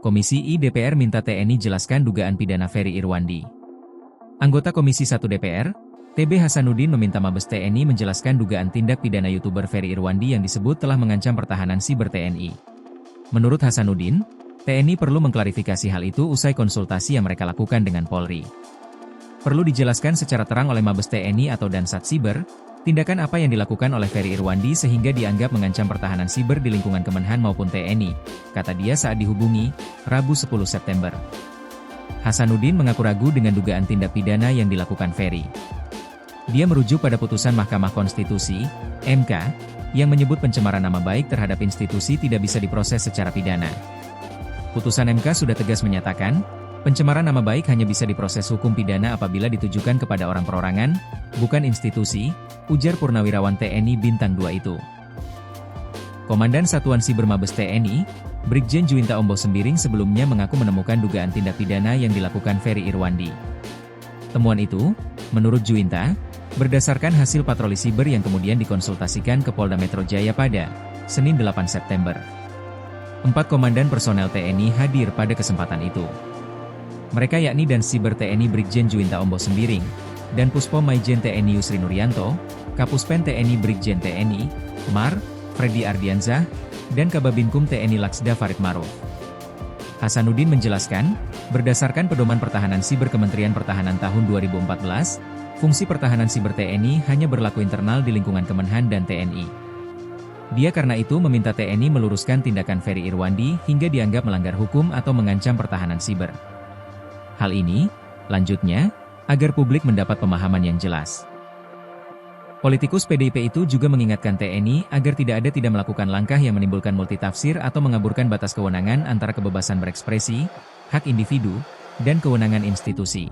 Komisi I DPR minta TNI jelaskan dugaan pidana Ferry Irwandi. Anggota Komisi 1 DPR, TB Hasanuddin meminta Mabes TNI menjelaskan dugaan tindak pidana YouTuber Ferry Irwandi yang disebut telah mengancam pertahanan siber TNI. Menurut Hasanuddin, TNI perlu mengklarifikasi hal itu usai konsultasi yang mereka lakukan dengan Polri. Perlu dijelaskan secara terang oleh Mabes TNI atau Dansat Siber, tindakan apa yang dilakukan oleh Ferry Irwandi sehingga dianggap mengancam pertahanan siber di lingkungan Kemenhan maupun TNI, kata dia saat dihubungi, Rabu 10 September. Hasanuddin mengaku ragu dengan dugaan tindak pidana yang dilakukan Ferry. Dia merujuk pada putusan Mahkamah Konstitusi, MK, yang menyebut pencemaran nama baik terhadap institusi tidak bisa diproses secara pidana. Putusan MK sudah tegas menyatakan, pencemaran nama baik hanya bisa diproses hukum pidana apabila ditujukan kepada orang perorangan, bukan institusi, ujar Purnawirawan TNI Bintang 2 itu. Komandan Satuan Siber Mabes TNI, Brigjen Juwinta Ombo Sembiring sebelumnya mengaku menemukan dugaan tindak pidana yang dilakukan Ferry Irwandi. Temuan itu, menurut Juwinta, berdasarkan hasil patroli siber yang kemudian dikonsultasikan ke Polda Metro Jaya pada Senin 8 September. 4 komandan personel TNI hadir pada kesempatan itu. Mereka yakni Dan Siber TNI Brigjen Juwinta Ombo Sembiring, dan Puspom Maijen TNI Yusri Nuryanto, Kapuspen TNI Brigjen TNI, Mar, Freddy Ardianzah, dan Kababinkum TNI Laksda Farid Maruf. Hasanuddin menjelaskan, berdasarkan Pedoman Pertahanan Siber Kementerian Pertahanan tahun 2014, fungsi pertahanan siber TNI hanya berlaku internal di lingkungan Kemenhan dan TNI. Dia karena itu meminta TNI meluruskan tindakan Ferry Irwandi hingga dianggap melanggar hukum atau mengancam pertahanan siber. Hal ini, lanjutnya, agar publik mendapat pemahaman yang jelas. Politikus PDIP itu juga mengingatkan TNI agar tidak melakukan langkah yang menimbulkan multitafsir atau mengaburkan batas kewenangan antara kebebasan berekspresi, hak individu, dan kewenangan institusi.